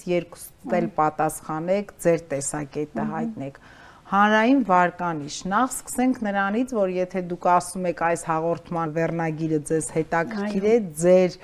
Երկուստ էլ պատասխանեք, ձեր տեսակետը հայտնեք։ Հանրային վարկանիշ, նախ սկսենք նրանից, որ եթե դուք ասում եք այս հաղորդման վերնագիրը ձեզ հետաքրքիր է, ձեր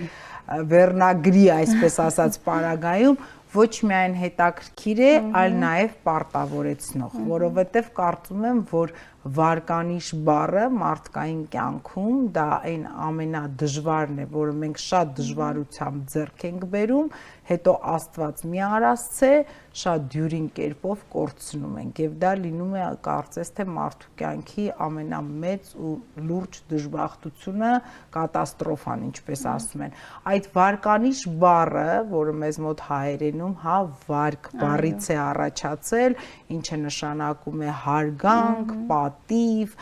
վերնագրի, այսպես ասած, պարագայում ոչ միայն հետաքրքիր է, այլ նաև պարտավորեցնող, որովհետև կարծում եմ, որ վարկանիշ բառը մարդկային կյանքում դա այն ամենադժվարն է, որը մենք շատ դժվարությամբ ձեռք ենք բերում, հետո Աստված մի արասցե, շատ դյուրին կերպով կորցնում ենք եւ դա լինում է կարծես թե մարդու կյանքի ամենամեծ ու լուրջ դժբախտությունը, կատաստրոֆան, ինչպես ասում են։ Այդ վարկանիշ բառը, որը մեզ մոտ հայերենում, հա, վարկ բառից է առաջացել, ինչը նշանակում է հարգանք, պատիվ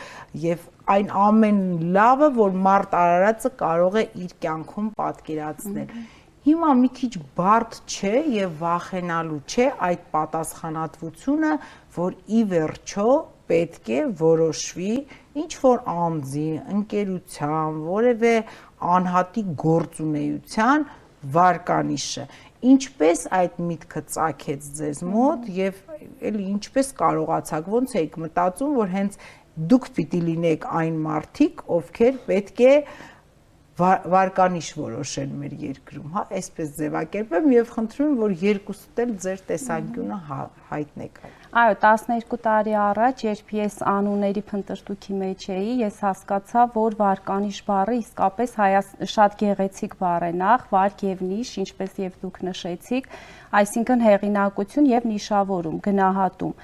եւ այն ամեն լավը, որ մարդ արարածը կարող է իր կյանքում պատկերացնել։ Հիմա մի քիչ բարդ չէ եւ վախենալու չէ այդ պատասխանատվությունը, որ ի վերջո պետք է որոշվի ինչ որ անձի, ընկերության, որևէ անհատի գործունեության վարկանիշը։ Ինչպես այդ միտքը ծագեց ձեզ մոտ եւ էլի ինչպես կարողացաք, ոնց եք մտածում, որ հենց դուք պիտի լինեք այն մարդիկ, ովքեր պետք է վարկանիշ որոշեն մեր երկրում, հա, այսպես ձևակերպեմ եւ խնդրում եմ, որ երկուստ էլ ձեր տեսանկյունը հայտնեք։ Այո, 12 տարի առաջ, երբ ես անունների փնտրտուքի մեջ էի, ես հասկացա, որ վարկանիշ բառը իսկապես շատ գեղեցիկ բառ է, նախ վարկ եւ նիշ, ինչպես եւ դուք նշեցիք, այսինքն հեղինակություն եւ նիշավորում, գնահատում,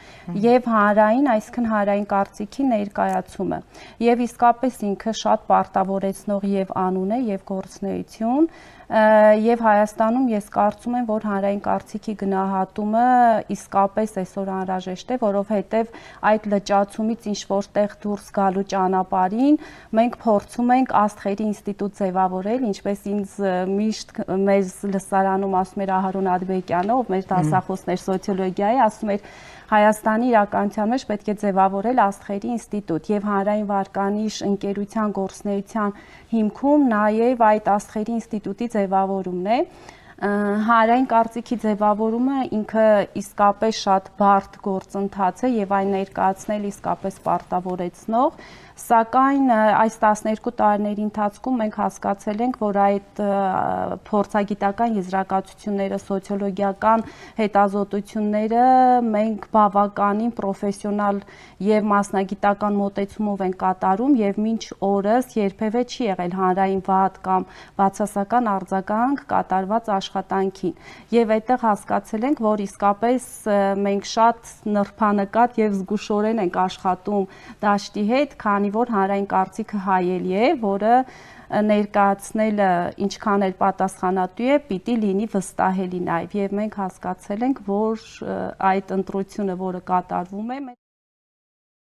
եւ հանրային, այսինքն հանրային կարծիքի ներկայացումը։ Եվ իսկապես ինքը շատ պարտավորեցնող եւ անուն է եւ գործունեություն, եւ Հայաստանում ես կարծում եմ, որ հանրային կարծիքի գնահատումը իսկապես այսօր անհրաժեշտ է, որովհետեւ այդ լճացումից ինչ որտեղ դուրս գալու ճանապարհին մենք փորձում ենք աստղերի ինստիտուտ ձևավորել, ինչպես ինձ միշտ մեր լսարանում ասում էր Ահարոն Ադբեկյանը, ով մեր դասախոսներ սոցիոլոգիայի, ասում էր Հայաստանի իրականության մեջ պետք է ձևավորել աստղերի ինստիտուտ եւ հանրային վարկանիշ ընկերության գործունեության հիմքում նաեւ այդ աստղերի ինստիտուտի ձևավորումն է։ Հանրային կարծիքի ձևավորումը ինքը իսկապես շատ բարդ գործընթաց է եւ այն ներկայացնել իսկապես պարտավորեցնող, սակայն այս 12 տարիների ընթացքում մենք հասկացել ենք, որ այդ փորձագիտական եզրակացությունները, սոցիոլոգիական հետազոտությունները մենք բավականին պրոֆեսիոնալ եւ մասնագիտական մոտեցումով են կատարում եւ մինչ օրս երբևէ չի եղել հանրային վատ կամ բացասական արձագանք կատարված աշխատանքին եւ այդտեղ հասկացել ենք, որ իսկապես մենք շատ նրբանկատ եւ զգուշորեն ենք աշխատում դաշտի հետ, քանի որ հանրային կարծիքը հայելի է, որը ներկայացնելը ինչքան էլ պատասխանատու է, պիտի լինի վստահելի նաեւ եւ մենք հասկացել ենք, որ այդ ընտրությունը, որը կատարվում է